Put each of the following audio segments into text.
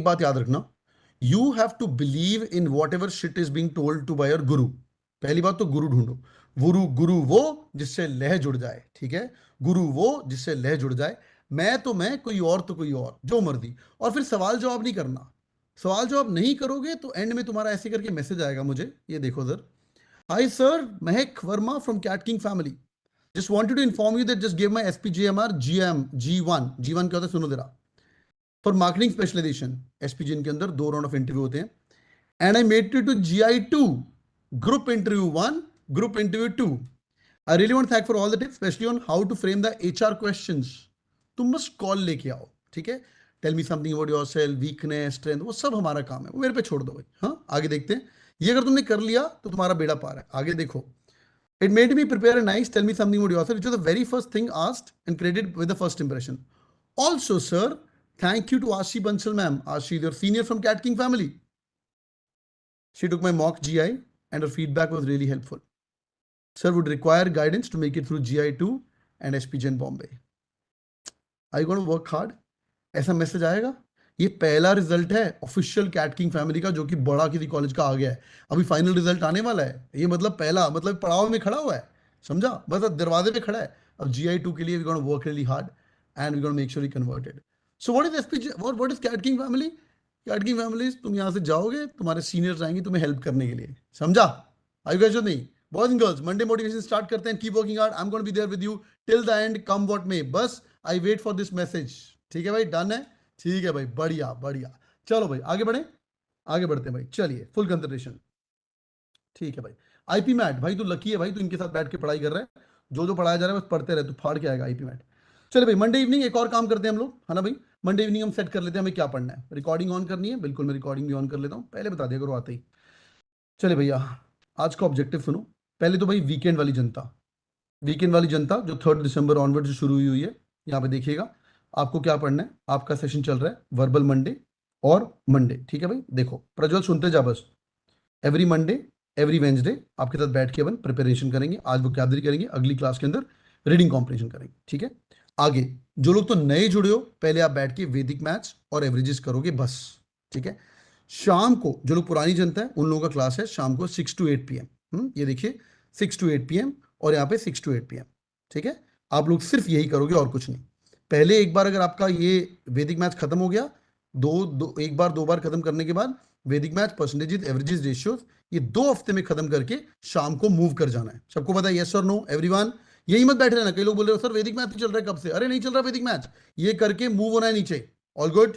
बात याद रखना, you have to believe in whatever shit is being told to by your guru. पहली बात तो गुरु ढूंढो। गुरु गुरु वो जिससे लह जुड़ जाए, ठीक है, गुरु वो जिससे लह जुड़ जाए। मैं तो मैं, कोई और तो कोई और, जो मर्जी। और फिर सवाल जवाब नहीं करना। सवाल जवाब नहीं करोगे तो एंड में तुम्हारा ऐसे करके मैसेज आएगा मुझे, ये देखो sir, hi sir, Mahak Verma from Cat king family, just wanted to inform you that just give my SPGMR GM G one. G one क्या होता है सुनो जरा, फॉर मार्केटिंग स्पेशलाइजेशन। एसपीजीएन के अंदर 2 राउंड ऑफ इंटरव्यू होते हैं, and I made it to GI2, group interview 1, group interview 2। I really want thank for all the tips, specially on how to frame the HR questions. तुम बस call लेके आओ, ठीक है। Tell me something about yourself, weakness, strength, वो सब हमारा काम है, वो मेरे पे छोड़ दो भाई। हाँ, आगे देखते हैं। ये अगर तुमने कर लिया तो तुम्हारा बेड़ा पार है। आगे देखो, it made me prepare a nice tell me something about yourself, which was the very first thing asked and credited with the first impression. Also sir, thank you to Ashi Bansal ma'am. Ashi is your senior from Cat King family. She took my mock GI and her feedback was really helpful. Sir, would require guidance to make it through GI2 and SPGN Bombay. Are you going to work hard? ऐसा message आएगा। ये पहला result है official cat king family का, जो कि बड़ा किसी कॉलेज का आ गया है। अभी फाइनल रिजल्ट आने वाला है। ये मतलब पहला, मतलब पड़ाव में खड़ा हुआ है, समझा, बस अब दरवाजे पे खड़ा है। अब GI2 के लिए we gonna work really hard and we gonna make sure he converted. So what is SPG, what is CAT king family? CAT king family, तुम यहाँ से जाओगे, तुम्हारे सीनियर्स आएंगे तुम्हें हेल्प करने के लिए, समझा? I you guys with me? Boys and girls, Monday motivation start करते हैं। Keep working hard, I am gonna be there with you till the end, come what may. बस I wait for this message, ठीक है भाई? Done है? ठीक है भाई, बढ़िया बढ़िया। चलो भाई आगे बढ़े, आगे बढ़ते हैं भाई, चलिए फुल कंसंट्रेशन। ठीक है भाई। आईपी मैट, भाई तू लकी है भाई, तू इनके साथ बैठ के पढ़ाई कर रहा है। जो जो पढ़ाया जा रहा है बस पढ़ते रहे, तू फाड़ के आएगा आईपी मैट। चलो भाई, मंडे इवनिंग एक और काम करते हैं हम लोग, है ना भाई? मंडे इवनिंग हम सेट कर लेते हैं हमें क्या पढ़ना है। रिकॉर्डिंग ऑन करनी है, बिल्कुल मैं रिकॉर्डिंग भी ऑन कर लेता हूँ, पहले बता दिया करो आते ही। चले भैया, आज का ऑब्जेक्टिव सुनो। पहले तो भाई वीकेंड वाली जनता, वीकेंड वाली जनता जो 3 दिसंबर ऑनवर्ड से शुरू हुई है, यहाँ पे देखिएगा आपको क्या पढ़ना है। आपका सेशन चल रहा है वर्बल मंडे और मंडे, ठीक है भाई? देखो प्रज्वल, सुनते जा बस। एवरी मंडे, एवरी वेंसडे आपके साथ बैठ के अपन प्रिपरेशन करेंगे। आज वोकैबुलरी करेंगे, अगली क्लास के अंदर रीडिंग कॉम्पिटिशन करेंगे, ठीक है? आगे जो लोग तो नए जुड़े हो, पहले आप बैठ के वैदिक मैथ्स और एवरेजेस करोगे बस, ठीक है? शाम को जो लोग पुरानी जनता है उन लोगों का क्लास है शाम को 6 to 8 PM। ये देखिए 6 to 8 PM और यहाँ पे 6 to 8 PM, ठीक है? आप लोग सिर्फ यही करोगे और कुछ नहीं। पहले एक बार अगर आपका ये वैदिक मैथ्स खत्म हो गया, एक बार 2 बार खत्म करने के बाद वैदिक मैथ्स, परसेंटेजेस, एवरेजेस, रेशियोज, ये 2 हफ्ते में खत्म करके शाम को मूव कर जाना है। सबको पता है? यस और नो एवरीवन? यही मत बैठे रहना। कई लोग बोल रहे हो सर वैदिक मैथ्स चल रहा है कब से। अरे नहीं चल रहा वैदिक मैथ्स, ये करके मूव होना है नीचे। ऑल गुड,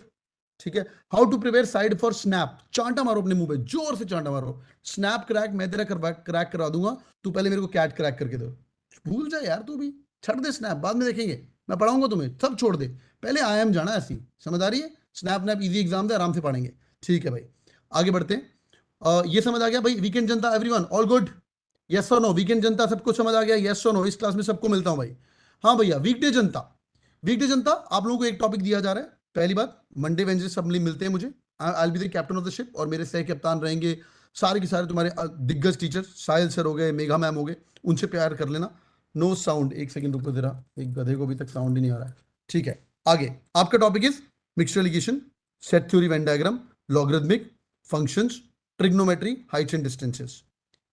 ठीक है? How to prepare side for snap, चांटा मारो अपने मुंह पे, जोर से चांटा मारो। स्नैप क्रैक मैं तेरा क्रैक करा दूंगा, तू पहले मेरे को कैट क्रैक करके दो। भूल जा यार, तू भी छੱਡ दे स्नैप, बाद में देखेंगे, मैं पढ़ाऊंगा तुम्हें, सब छोड़ दे, पहले IIM जाना है। ऐसी समझ आ रही है? स्नैप नैप इजी एग्जाम दे, आराम से पढ़ेंगे, ठीक है भाई? आगे बढ़ते हैं। ये समझ आ गया भाई? वीकेंड जनता एवरीवन ऑल गुड? यस और नो? वीकेंड जनता सबको समझ आ गया? यस और नो? इस क्लास में सबको मिलता हूं भाई। हाँ भैया, वीकडे जनता, वीकडे जनता आप लोगों को एक टॉपिक दिया जा रहा है। पहली बात, मंडे वेंसडे सब मिलते हैं मुझे, I be the captain of the ship, और मेरे सह कप्तान रहेंगे सारे के सारे तुम्हारे दिग्गज टीचर, साहिल सर हो गए, मेघा मैम हो गए, उनसे प्यार कर लेना। नो साउंड, एक सेकंड रुको जरा, एक गधे को अभी तक साउंड ही नहीं आ रहा है, ठीक है? आगे आपका topic is mixture allegation, set theory, Venn diagram, logarithmic, functions, trigonometry, heights and distances.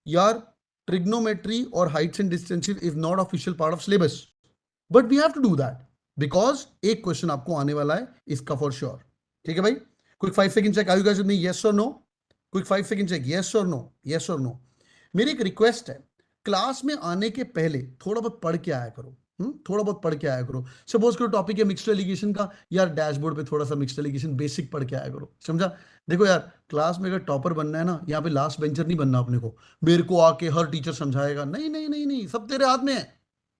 यार ट्रिग्नोमेट्री और heights and distances is not official part of syllabus, but we have to do that because एक question आपको आने वाला है इसका for sure, ठीक है भाई? Quick 5 second check, are you guys with me? Yes और no? Quick 5 second check, yes और नो? यस और नो? मेरी एक रिक्वेस्ट है, क्लास में आने के पहले थोड़ा बहुत पढ़ के आया करो। थोड़ा बहुत पढ़ के आया करो। सपोज करो टॉपिक है मिक्स्ड एलिगेशन का, यार डैशबोर्ड पे थोड़ा सा मिक्स्ड एलिगेशन बेसिक पढ़ के आया करो, समझा? देखो यार, क्लास में अगर टॉपर बनना है ना, यहाँ पे लास्ट बेंचर नहीं बनना अपने को, मेरे को आके हर टीचर समझाएगा, नहीं नहीं नहीं नहीं, सब तेरे हाथ में है।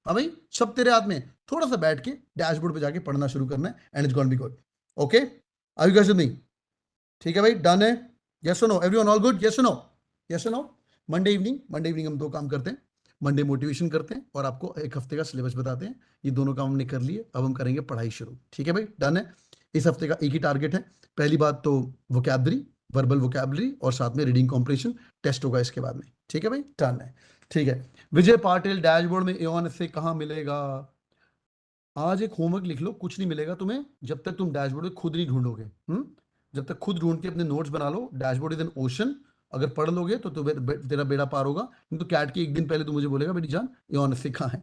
हाँ भाई, सब तेरे हाथ में। थोड़ा सा बैठ के डैशबोर्ड पे जाके पढ़ना शुरू करना है and it's gonna be good, okay? Are you guys with me? ठीक है भाई, डन है? यस और no everyone? All good? Yes और नो? यस और नो? मंडे इवनिंग हम 2 काम करते हैं। मंडे मोटिवेशन करते हैं और आपको एक हफ्ते का सिलेबस बताते हैं। ये दोनों काम हमने कर लिए, अब हम करेंगे पढ़ाई शुरू, ठीक है भाई? डन है? इस हफ्ते का एक ही टारगेट है। पहली बात तो वोकैबुलरी, वर्बल वोकैबुलरी, और साथ में रीडिंग कॉम्प्रिहेंशन टेस्ट होगा इसके बाद में, ठीक है भाई? डन है, ठीक है? विजय पाटिल, डैशबोर्ड में एओन से कहाँ मिलेगा? आज एक होमवर्क लिख लो, कुछ नहीं मिलेगा तुम्हें जब तक तुम डैशबोर्ड में खुद नहीं ढूंढोगे। जब तक खुद ढूंढ के अपने नोट्स बना लो। डैशबोर्ड इज एन ओशन, अगर पढ़ लोगे तो तेरा बेड़ा पार होगा। नहीं तो कैट के एक दिन पहले तू मुझे बोलेगा बेटी जान एऑन से कहाँ है।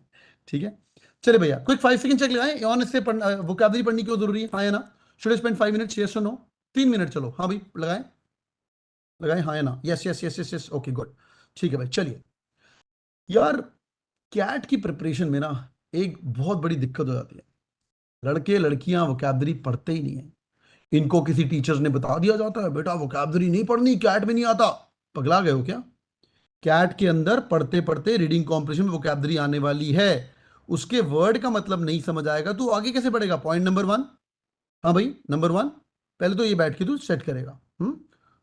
ठीक है, चले भैया क्विक 5 सेकंड चेक लगाएं, एऑन से वोकैबुलरी पढ़नी क्यों जरूरी है, हाँ या ना? शुड स्पेंड 5 मिनट, यस और नो? 3 मिनट, चलो हाँ भाई लगाएं, लगाएं हाँ या ना? Yes yes yes yes yes, okay good. ठीक है भाई, चलिए यार, कैट की प्रिपरेशन में ना एक बहुत बड़ी दिक्कत हो जाती है। लड़के लड़कियां वोकैबुलरी पढ़ते ही नहीं है। इनको किसी टीचर्स ने बता दिया जाता है बेटा वोकैबुलरी नहीं पढ़नी, कैट में नहीं आता। पगला गए हो क्या? कैट के अंदर पढ़ते पढ़ते रीडिंग कॉम्प्रिहेंशन में वोकैबुलरी आने वाली है। उसके वर्ड का मतलब नहीं समझ आएगा तो आगे कैसे पढ़ेगा? Point number 1। हाँ भाई, नंबर 1, पहले तो ये बैठ के तू सेट करेगा।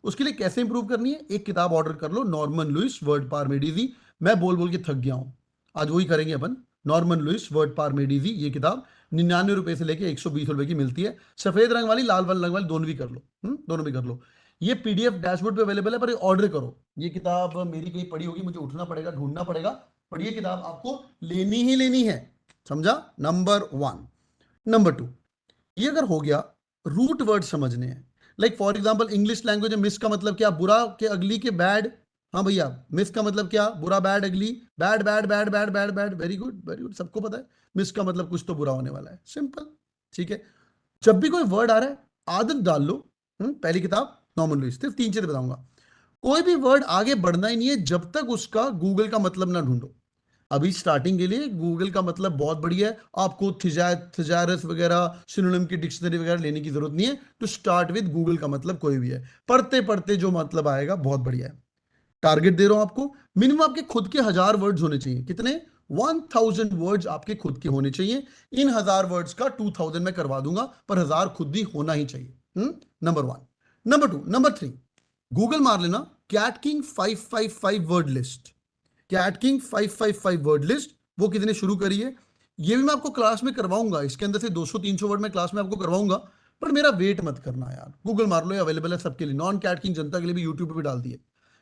उसके लिए कैसे इंप्रूव करनी है? एक किताब ऑर्डर कर लो, नॉर्मन लुइस वर्ड पार मेड इजी। मैं बोल बोल के थक गया हूं, आज वही करेंगे अपन। नॉर्मन लुइस वर्ड पार मेड इजी, ये किताब 99 रुपए से लेके 120 रुपए की मिलती है। सफेद रंग वाली, लाल वाली रंग वाली, दोनों भी कर लो। दोनों भी कर लो। ये पीडीएफ डैशबोर्ड पे अवेलेबल है, पर ऑर्डर करो। ये किताब मेरी कहीं पड़ी होगी, मुझे उठना पड़ेगा, ढूंढना पड़ेगा, पर ये किताब आपको लेनी ही लेनी है। समझा? नंबर 1। नंबर 2, ये अगर हो गया, रूट वर्ड समझने हैं। Like for example English language में मिस का मतलब क्या? बुरा के अगली के बैड। हाँ भैया, मिस का मतलब क्या? बुरा, बैड, अगली। Bad bad bad bad bad bad, very good very good, सबको पता है मिस का मतलब कुछ तो बुरा होने वाला है, सिंपल। ठीक है, जब भी कोई वर्ड आ रहा है आदत डाल लो। पहली किताब नॉर्मल लुइस, सिर्फ 3 चीजें बताऊंगा। कोई भी वर्ड आगे बढ़ना ही नहीं है जब तक उसका गूगल का मतलब ना ढूंढो। अभी स्टार्टिंग के लिए गूगल का मतलब बहुत बढ़िया है, आपको थिजारस वगैरह सिनोनिम की डिक्शनरी वगैरह लेने की जरूरत नहीं है। टू स्टार्ट विद गूगल का मतलब कोई भी है, पढ़ते पढ़ते जो मतलब आएगा बहुत बढ़िया है। टारगेट दे रहा हूं आपको, मिनिमम आपके खुद के 1000 वर्ड्स होने चाहिए। कितने? 1000 वर्ड्स आपके खुद के होने चाहिए। इन 1000 वर्ड्स का 2000 मैं करवा दूंगा, पर 1000 खुद ही होना ही चाहिए। नंबर 1। नंबर 2, नंबर 3, गूगल मार लेना CAT king 555 word list. CAT king 555 word list, वो कितने शुरू करी है? ये भी मैं आपको क्लास में करवाऊंगा, इसके अंदर से 200-300 वर्ड में क्लास में आपको करवाऊंगा। पर मेरा वेट मत करना यार, गूगल मार लो, अवेलेबल है सबके लिए, नॉन कैट किंग जनता के लिए भी यूट्यूब पे भी डाल दिए।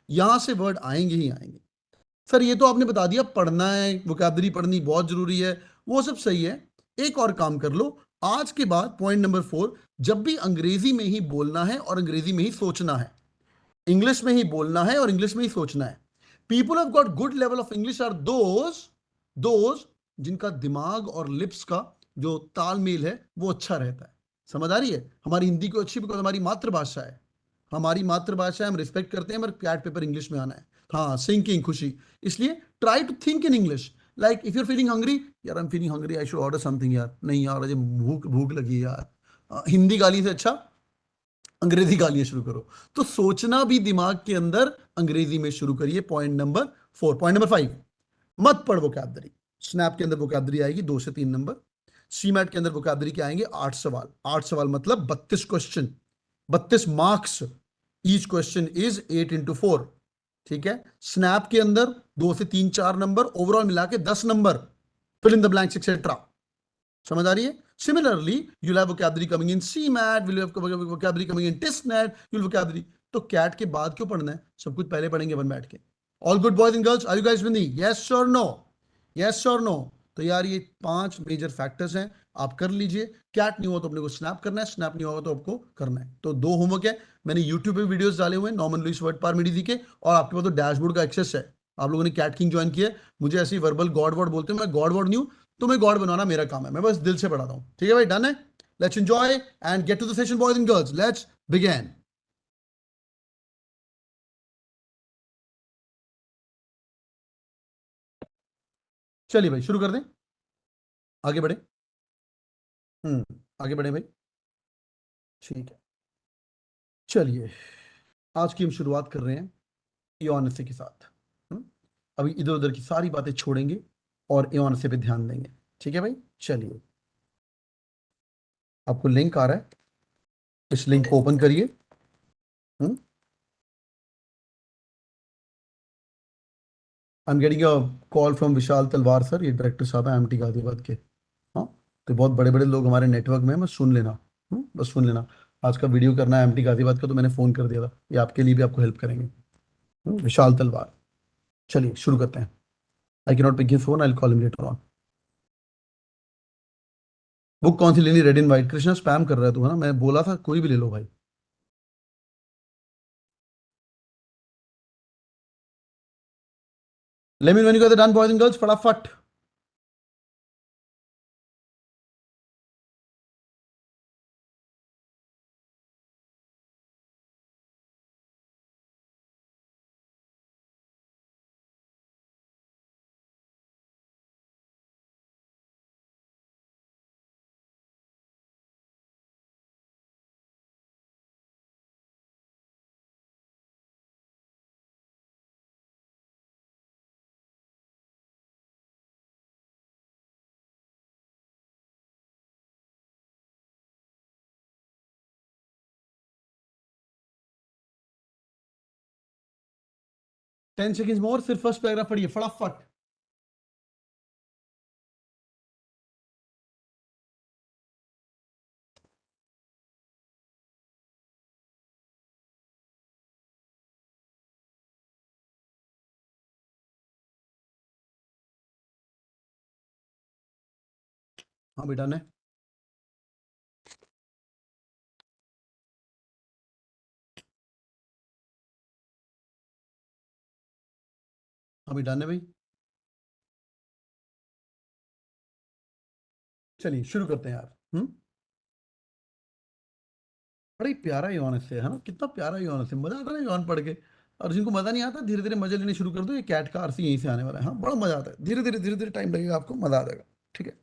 यहां से वर्ड आएंगे ही आएंगे। सर ये तो आपने बता दिया पढ़ना है, वोकैबुलरी पढ़नी बहुत जरूरी है, वो सब सही है। एक और काम कर लो, आज के बाद पॉइंट नंबर 4, जब भी अंग्रेजी में ही बोलना है और अंग्रेजी में ही सोचना है। इंग्लिश में ही बोलना है और इंग्लिश में ही सोचना है। People have got good level of English are those जिनका दिमाग और लिप्स का जो तालमेल है वो अच्छा रहता है। समझ आ रही है? हमारी हिंदी को अच्छी, बिकॉज हमारी मातृभाषा है। हमारी मातृभाषा है, हम रिस्पेक्ट करते हैं, मगर कैट पेपर इंग्लिश में आना है। हाँ, सिंकिंग खुशी। इसलिए try to think in English. Like if you are feeling hungry, यार I am feeling hungry, I should order something. यार नहीं यार, मुझे भूख भूख लगी है यार। हिंदी गाली से अच्छा अंग्रेजी गालियां शुरू करो। तो सोचना भी दिमाग के अंदर अंग्रेजी में शुरू करिए। Point number 4। पॉइंट नंबर 5, मत पढ़ वोकैबुलरी। स्नैप के अंदर वोकैबुलरी आएगी 2 से 3 नंबर। सीमैट के अंदर वोकैबुलरी के आएंगे 8 सवाल। 8 सवाल मतलब 32 question, 32 marks. Each question is 8 into 4। ठीक है, स्नैप के अंदर 2 से 3 4 नंबर, ओवरऑल मिला के 10 नंबर। Fill in the blanks etcetera. समझ आ रही है? Similarly, you'll have vocabulary coming in CMAT, will have vocabulary coming in TestNet, you'll vocabulary। तो कैट के बाद क्यों पढ़ना है? सब कुछ पहले पढ़ेंगे अपन बैठ के। All good boys and girls, are you guys with me? Yes और नो? यस और नो? तो यार ये 5 मेजर फैक्टर्स हैं, आप कर लीजिए। कैट नहीं हुआ तो अपने को स्नैप करना है, स्नैप नहीं होगा तो आपको करना है। तो 2 होमवर्क है, मैंने यूट्यूब पे वीडियोस डाले हुए हैं नॉर्मन लुइस वर्ड पार मेडिजी के, और आपके पास तो डैशबोर्ड का एक्सेस है। आप लोगों ने कैट किंग ज्वाइन किया है, मुझे ऐसे ही वर्बल गॉड वर्ड बोलते हैं, मैं गॉड वर्ड नहीं हूं। तुम्हें गॉड बनाना मेरा काम है, मैं बस दिल से पढ़ाता हूं। ठीक है भाई, डन है? Let's enjoy and get to the session boys and girls, let's begin. चलिए भाई शुरू कर दें, आगे बढ़े। आगे बढ़े भाई। ठीक है, चलिए आज की हम शुरुआत कर रहे हैं एओनसे के साथ। अभी इधर उधर की सारी बातें छोड़ेंगे और एओनसे पे ध्यान देंगे। ठीक है भाई, चलिए आपको लिंक आ रहा है, इस लिंक को ओपन करिए। I am getting a call from Vishal Talwar sir, ये डायरेक्टर साहब है एमटी गाजियाबाद के। हाँ, तो बहुत बड़े बड़े लोग हमारे नेटवर्क में हैं, बस सुन लेना। बस सुन लेना। आज का वीडियो करना है एमटी गाजियाबाद का, तो मैंने फोन कर दिया था, ये आपके लिए भी आपको हेल्प करेंगे। विशाल तलवार। चलिए शुरू करते हैं। I can not pick his phone, I will call him later on. Book कौन सी लेनी? Red and white. Krishna spam कर रहा है तू, है ना? मैं बोला था कोई भी ले लो भाई। Let me know when you guys are done, boys and girls. फटाफट. टेन सेकेंड्स मोर. सिर्फ फर्स्ट पैराग्राफ पढ़िए फटाफट. हाँ बेटा ने. अभी डन है भाई. चलिए शुरू करते हैं यार. बड़ा ही प्यारा यौन से है ना. कितना प्यारा यौन से. मजा आता है ना यौन पढ़ के. और जिनको मजा नहीं आता धीरे धीरे मजे लेने शुरू कर दो. ये कैट का आरसी यहीं से आने वाला है. हाँ बड़ा मजा आता है. धीरे धीरे टाइम लगेगा आपको. मजा आ जाएगा. ठीक है.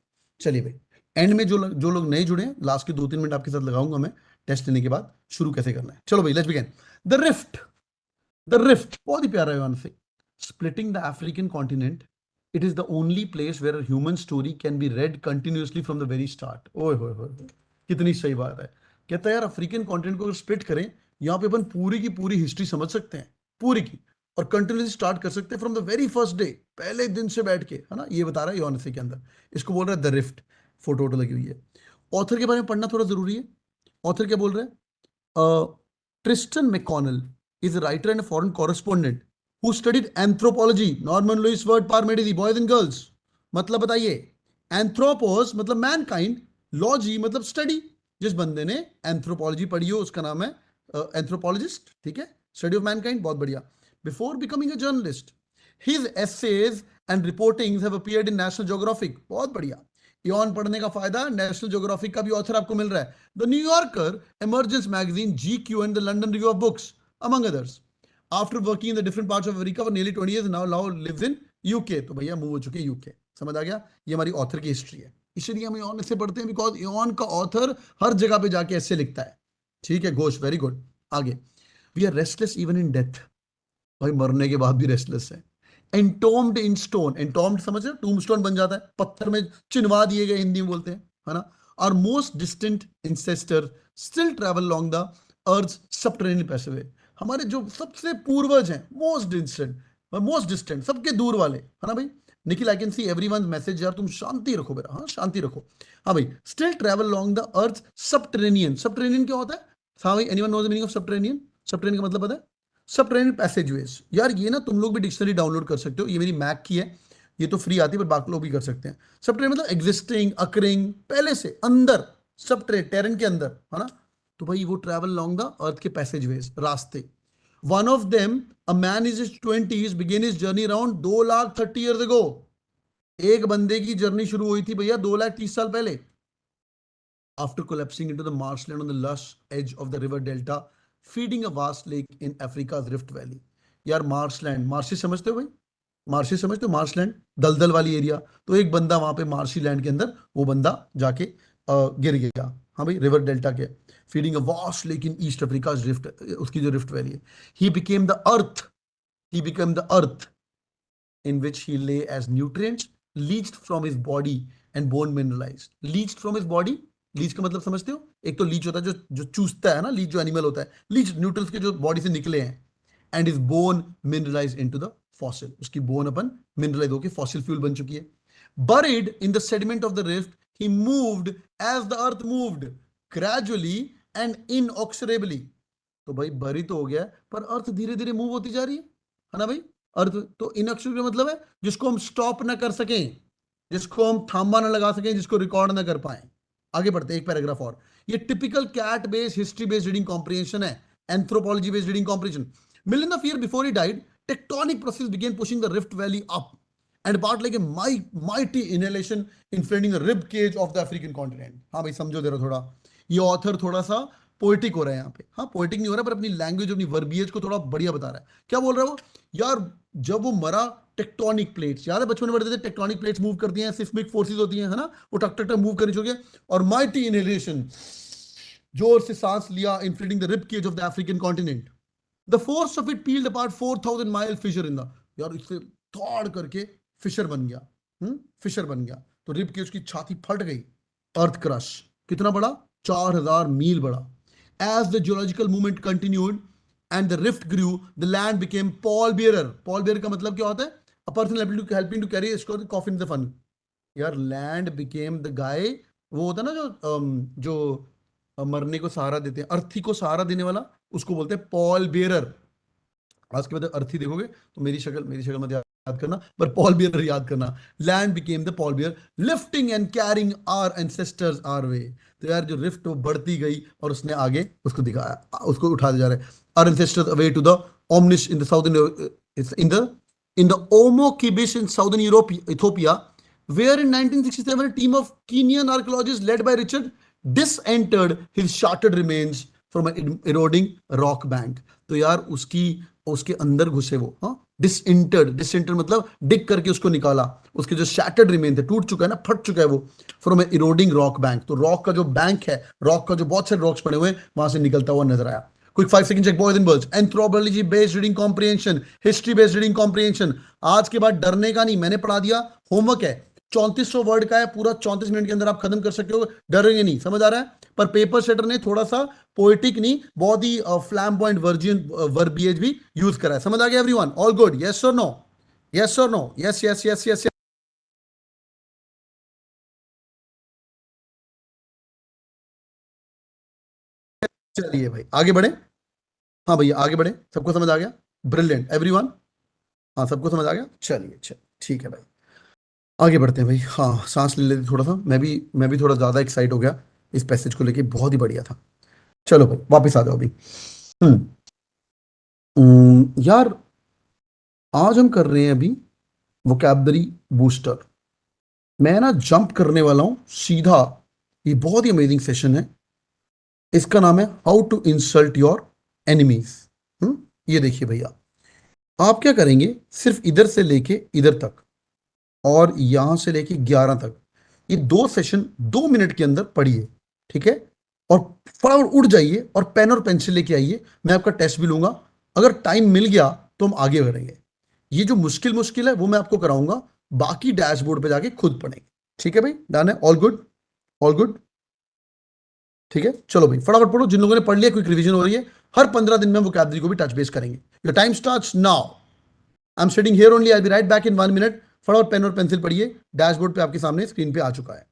चलिए भाई. एंड में जो लोग नए जुड़े हैं लास्ट के 2-3 मिनट आपके साथ लगाऊंगा मैं टेस्ट लेने के बाद. शुरू कैसे करना है. चलो भाई let's begin. The rift. The rift बहुत ही प्यारा यौन से. Splitting the African continent. It is the only place where human story can be read continuously from the very start. ओए होए होए. कितनी सही बात है. कहता है यार अफ्रीकन कॉन्टिनेंट को अगर स्प्लिट करें यहाँ पे अपन पूरी की पूरी हिस्ट्री समझ सकते हैं. पूरी की. और कंटिन्यूसली स्टार्ट कर सकते हैं from the very first day. पहले दिन से बैठ के है ना. ये बता रहा है योनासी के अंदर. इसको बोल रहा है द रिफ्ट. फोटो वोटो लगी हुई है. ऑथर के बारे में पढ़ना थोड़ा जरूरी है. ऑथर क्या बोल रहे हैं. Tristan McConnell is a writer and a foreign correspondent who studied anthropology. Norman Lewis word parmedici. Boys and girls. मतलब बताइए. एंथ्रोपोस मतलब मैनकाइंड. लॉजी मतलब स्टडी. जिस बंदे ने एंथ्रोपोलॉजी पढ़ी हो उसका नाम है एंथ्रोपोलॉजिस्ट. ठीक है. Study of mankind. बहुत बढ़िया. Before becoming a journalist his essays and reportings have appeared in National Geographic. बहुत बढ़िया. यौन पढ़ने का फायदा नेशनल ज्योग्राफिक का भी ऑथर आपको मिल रहा है. The New Yorker, emergence magazine, GQ and the London review of books among others. After working in the different parts of America for nearly 20 years, now lives in UK. तो भैया move हो चुके हैं यूके. समझ आ गया. ये हमारी ऑथर की हिस्ट्री है. इसलिए हम यौन से पढ़ते हैं बिकॉज यौन का ऑथर हर जगह पे जाके ऐसे लिखता है. ठीक है घोष. Very good. आगे. We are restless even in death. भाई मरने के बाद भी रेस्टलेस है. एंटोम्ड इन स्टोन. एंटोम्ड समझ रहे. टूम स्टोन बन जाता है. पत्थर में चिनवा दिए गए हिंदी में बोलते हैं है ना. और most distant ancestor still travel long the earth subterranean passageway. हमारे जो सबसे पूर्वज हैं मोस्ट डिस्टेंट सबके दूर वाले है ना भाई. Nikhil I can see everyone message. यार तुम शांति रखो बेटा. हाँ शांति रखो. हाँ भाई. Still travel long the earth subterranean. Subterranean क्या होता है. हाँ भाई anyone knows the meaning of subterranean. Subterranean का मतलब पता है. सबटरेनियन पैसेजवेज. यार ये ना तुम लोग भी डिक्शनरी डाउनलोड कर सकते हो. ये मेरी मैक की है. ये तो फ्री आती है पर बाकी लोग भी कर सकते हैं. सबटरेनियन मतलब एग्जिस्टिंग अकरिंग पहले से अंदर. टेरन के अंदर है ना. तो भाई वो ट्रैवल लॉन्ग द अर्थ के पैसेजवेज रास्ते. One of them a man is his 20s begin his journey around 2,30,000 years ago. एक बंदे की जर्नी शुरू हुई थी भैया 2,30,000 पहले. After collapsing into the marshland on the lush edge of the river delta, feeding a vast lake in Africa's Rift Valley. यार marshland. Marshy समझते हो भाई. मार्शी समझते हो. मार्शलैंड दलदल वाली एरिया. तो एक बंदा वहां पे मार्शी लैंड के अंदर वो बंदा जाके गिर गया. हाँ भाई रिवर डेल्टा के. Feeding a vast lake in east Africa rift. उसकी जो रिफ्ट वैली है. He became the earth. He became the earth in which he lay as nutrients leached from his body and bone mineralized. Leached from his body. Leach का मतलब समझते हो. एक तो Leach होता है जो जो चूसता है ना. लीच जो एनिमल होता है. लीच न्यूट्रल्स के जो बॉडी से निकले हैं. And is bone mineralise into the fossil. उसकी बोन अपन मिनरलाइज होकर फॉसिल फ्यूल बन चुकी है. buried in the sediment of the rift, he moved as the earth moved gradually and inexorably. तो भाई बरी तो हो गया पर अर्थ धीरे धीरे मूव होती जा रही है ना भाई. अर्थ तो इनएक्सोरेबल मतलब है जिसको हम स्टॉप ना कर सकें. जिसको हम थांबा ना लगा सकें. जिसको रिकॉर्ड ना कर पाए. आगे बढ़ते एक पैराग्राफ और. ये typical CAT based history based reading comprehension है. Anthropology based reading comprehension. Million of year before he died tectonic process began pushing the Rift Valley up and apart like a mighty inhalation inflating the rib cage of the African continent. हाँ भाई समझो जरा थोड़ा, ये author थोड़ा सा poetic हो रहा है यहाँ पे। हाँ पोएटिक नहीं हो रहा पर अपनी लैंग्वेज अपनी वर्बिएज को थोड़ा बढ़िया बता रहा है। क्या बोल रहा है वो यार, जब वो मरा, टेक्टोनिक प्लेट्स, याद है बचपन में पढ़ते थे टेक्टोनिक प्लेट्स मूव करती हैं, सिस्मिक फोर्सेस होती हैं, है ना, वो टक टक टक मूव करनी चाहिए, और माइटी इनहेलेशन, जोर से सांस लिया, inflating the rib cage of the African continent. The force of it peeled apart 4000 mile fissure in the, यार इससे तोड़ करके फिशर बन गया, फिशर बन गया, तो रिब केज की छाती फट गई। अर्थ क्रश कितना बड़ा, 4000 मील बड़ा। As the geological movement continued and the rift grew, the land became pall bearer. Pall bearer का मतलब क्या होता है, a person helping to carry coffin the fun. यार लैंड बिकेम द गाय, वो होता है ना जो मरने को सहारा देते हैं, अर्थी को सहारा देने वाला, उसको बोलते हैं पॉल बेरर। आज के बाद अर्थी देखोगे तो मेरी शक्ल मत याद करना, पर पॉल बियर याद करना। Land became the pall bear lifting and carrying our ancestors our way. तो यार जो रिफ्ट वो बढ़ती गई और उसने आगे उसको दिखाया, उसको उठा दिया जा रहा है। Our ancestors away to the ओमनिश in the southern, in the Omo Kibish in southern Europe Ethiopia, where in 1967 a team of Kenyan archaeologists led by Richard disinterred his shattered remains from an eroding rock bank। तो यार उसकी उसके अंदर घुसे वो, हाँ, डिसइंटर मतलब डिग करके उसको निकाला, उसके जो शैटर्ड रिमेन थे, टूट चुका है ना, फट चुका है वो, from A eroding rock bank. तो रॉक का जो बैंक है, रॉक का जो बहुत सारे रॉक्स पड़े हुए हैं, वहां से निकलता हुआ नजर आया। Quick 5 second check boys and girls, anthropology based reading comprehension, history based reading comprehension. आज के बाद डरने का नहीं, मैंने पढ़ा दिया, होमवर्क है, 3400 वर्ड का है, पूरा 34 मिनट के अंदर आप खत्म कर सकते हो, डरेंगे नहीं, समझ आ रहा है। पर पेपर सेटर ने थोड़ा सा पोएटिक नहीं, बहुत ही फ्लैम्बॉयंट वर्जिन वर्बिएज भी यूज करा है। समझ आ गया एवरीवन, ऑल गुड, यस और नो, यस और no, yes yes yes yes. चलिए भाई आगे बढ़े। हाँ भैया आगे बढ़े, सबको समझ आ गया, ब्रिलियंट एवरीवन। हाँ सबको समझ आ गया, चलिए चलिए ठीक है भाई, आगे बढ़ते हैं भाई। हाँ सांस ले लेते थोड़ा सा, मैं भी थोड़ा ज्यादा एक्साइट हो गया इस पैसेज को लेके, बहुत ही बढ़िया था। चलो भाई वापस आ जाओ अभी। हम्म यार आज हम कर रहे हैं अभी वोकैबलरी बूस्टर। मैं ना जंप करने वाला हूं सीधा, ये बहुत ही अमेजिंग सेशन है, इसका नाम है how to insult your enemies. ये देखिए भैया, आप क्या करेंगे, सिर्फ इधर से लेके इधर तक और यहां से लेके 11 तक, ये दो सेशन 2 मिनट के अंदर पढ़िए, ठीक है, और फटाफट उठ जाइए और पेन और पेंसिल लेके आइए, मैं आपका टेस्ट भी लूंगा। अगर टाइम मिल गया तो हम आगे बढ़ेंगे, ये जो मुश्किल मुश्किल है वो मैं आपको कराऊंगा, बाकी डैशबोर्ड पे जाके खुद पढ़ेंगे। ठीक है भाई, डन है, ऑल गुड, ऑल गुड। ठीक है चलो भाई फटाफट पढ़ो, जिन लोगों ने पढ़ लिया क्विक रिवीजन हो रही है, हर 15 दिन में वोकैबुलरी को भी टच बेस करेंगे। Your time starts now, I am sitting here only, I be right back in 1 minute. फटाफट पेन और पेंसिल पढ़िए, डैशबोर्ड पे आपके सामने स्क्रीन पे आ चुका है।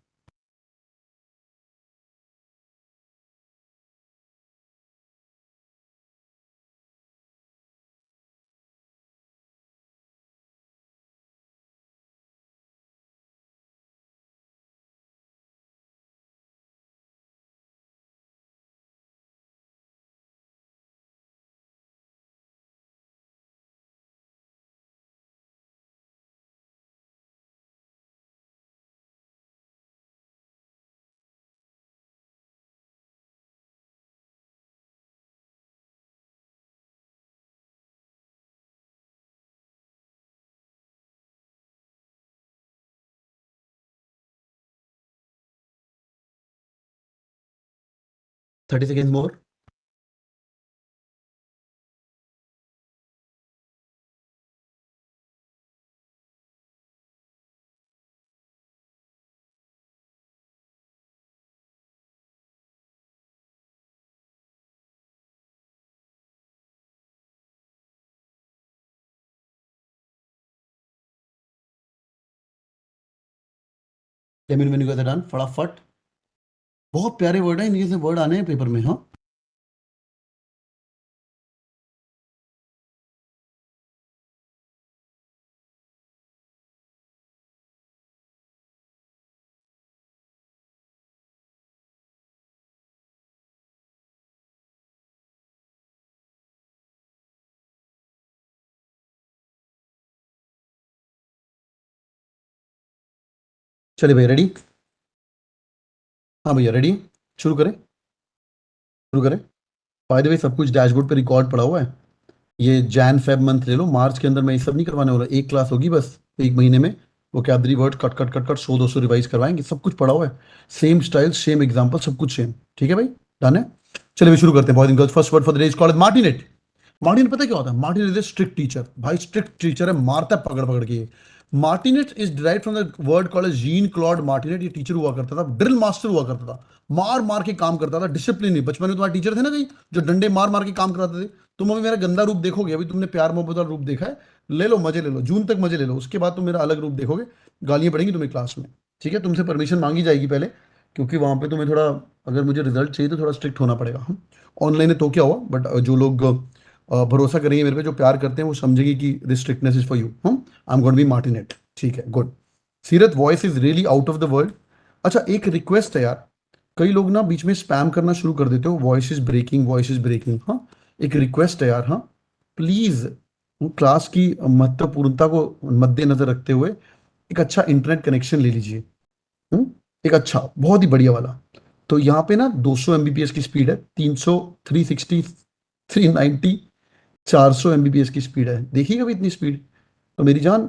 Thirty second more. कैमिन मेन्यू का डन, फटाफट, बहुत प्यारे वर्ड है, इनके से वर्ड आने हैं पेपर में, हाँ। चलिए भैया रेडी? हाँ भैया रेडी, शुरू करें? शुरू करें। बाय द वे सब कुछ डैशबोर्ड पे रिकॉर्ड पड़ा हुआ है। ये जैन फेब मंथ ले लो, मार्च के अंदर मैं ये सब नहीं करवाने वाला, एक क्लास होगी बस एक महीने में। वो Cabri word cut cut cut cut 100 200 revise करवाएंगे, सब कुछ पड़ा हुआ है। सेम स्टाइल सेम एग्जाम्पल सब कुछ सेम, ठीक है भाई? डन है। चलिए भी शुरू करते हैं। Boys and girls, first word for the day is called martinet. Martin पता है क्या होता है? Martin is a strict teacher भाई, स्ट्रिक्ट टीचर है, मारता है पकड़ पकड़ के। Martinet is derive from the word called Jean Claude Martinet. ये टीचर हुआ करता था, ड्रिल मास्टर हुआ करता था, मार मार के काम करता था, डिसिप्लिन नहीं। बचपन में तुम्हारे टीचर थे ना कहीं जो डंडे मार मार के काम कराते थे? तुम अभी मेरा गंदा रूप देखोगे, अभी तुमने प्यार मोहब्बत वाला रूप देखा है, ले लो मजे ले लो, जून तक मजे ले लो, उसके बाद तुम मेरा अलग रूप देखोगे, गालियां पड़ेंगी तुम्हें क्लास में। ठीक है, तुमसे परमिशन मांगी जाएगी पहले, क्योंकि वहां पे तुम्हें थोड़ा, अगर मुझे रिजल्ट चाहिए तो थोड़ा स्ट्रिक्ट होना पड़ेगा। ऑनलाइन है तो क्या हुआ, बट जो लोग भरोसा करेंगे मेरे पे, जो प्यार करते हैं, वो समझेंगे कि this strictness is for you. I am going to be martinet. ठीक है, good. Seerat, voice is really out of the world. अच्छा, एक रिक्वेस्ट है यार, कई लोग ना बीच में स्पैम करना शुरू कर देते हो, voice is breaking, voice is breaking. हाँ, एक रिक्वेस्ट है यार, हाँ प्लीज, क्लास की महत्वपूर्णता को मद्देनजर रखते हुए एक अच्छा इंटरनेट कनेक्शन ले लीजिए। हम्म, एक अच्छा बहुत ही बढ़िया वाला। तो यहाँ पे ना 200 एमबीपीएस की स्पीड है, 300, 360, 390, 400 एमबीपीएस की स्पीड है। देखिएगा भी इतनी स्पीड तो मेरी जान,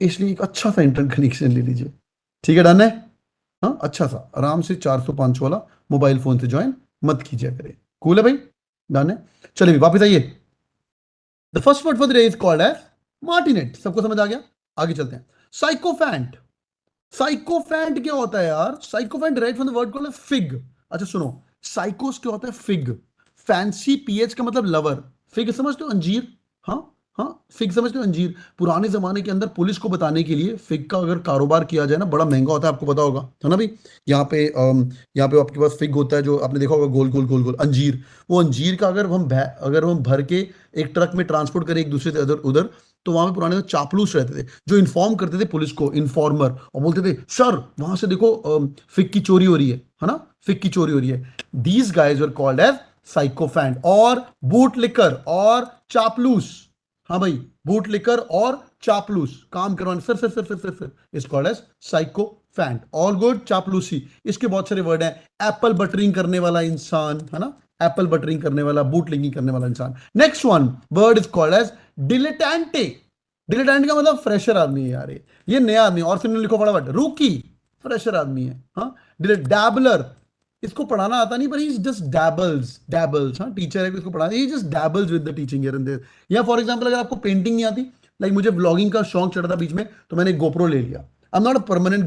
इसलिए एक अच्छा सा इंटरनेट कनेक्शन ले लीजिए। ठीक है, डन है। हाँ, अच्छा सा आराम से 400 500 वाला मोबाइल फोन से ज्वाइन मत कीजिए करें। कूल है भाई, डन है। चलिए वापस आइए। The first word for the day is called as martinet. सबको समझ आ गया? आगे चलते हैं। साइकोफैंट। साइकोफैंट क्या होता है यार? Sycophant right from the word called fig. अच्छा सुनो, साइकोस क्या होता है? फिग। फैंसी पीएच का मतलब लवर। फिग समझते हो? अंजीर। हाँ, हाँ फिग समझते हो? अंजीर। पुराने जमाने के अंदर पुलिस को बताने के लिए फिग का अगर कारोबार किया जाए ना, बड़ा महंगा होता है, आपको पता होगा, है ना भाई? यहाँ पे यहाँ पे आपके पास फिग होता है, जो आपने देखा होगा, गोल गोल गोल गोल अंजीर। वो अंजीर का अगर हम भर के एक ट्रक में ट्रांसपोर्ट करें एक दूसरे से उधर उधर, तो वहां पे पुराने में चापलूस रहते थे जो इन्फॉर्म करते थे पुलिस को, इन्फॉर्मर, और बोलते थे सर वहां से देखो फिग की चोरी हो रही है ना, फिग की चोरी हो रही है। These guys were called as sycophant. और बूट लिकर और चापलूस। हाँ भाई, बूट लिकर और चापलूस, काम करवाने, sir sir sir sir sir sir, is called as sycophant. All good, चापलूसी। इसके बहुत सारे वर्ड हैं। एप्पल बटरिंग करने वाला इंसान, है ना, एप्पल बटरिंग करने वाला, बूट लिंकिंग करने वाला इंसान। Next one word is called as dilettante. Dilettante का मतलब फ्रेशर आदमी है यार, ये नया आदमी। और सिर्फ लिखो फटाफट, रूकी, फ्रेशर आदमी है। हाँ, डैबलर, इसको पढ़ाना आता नहीं, पर ही जस्ट डैबल्स, डैबल्स। हाँ, टीचर है, इसको पढ़ाना, he just dabbles with the teaching here and there. या फॉर एग्जांपल, अगर आपको पेंटिंग नहीं आती, लाइक मुझे व्लॉगिंग का शौक चढ़ा था बीच में, तो मैंने गोप्रो ले लिया। I am not a permanent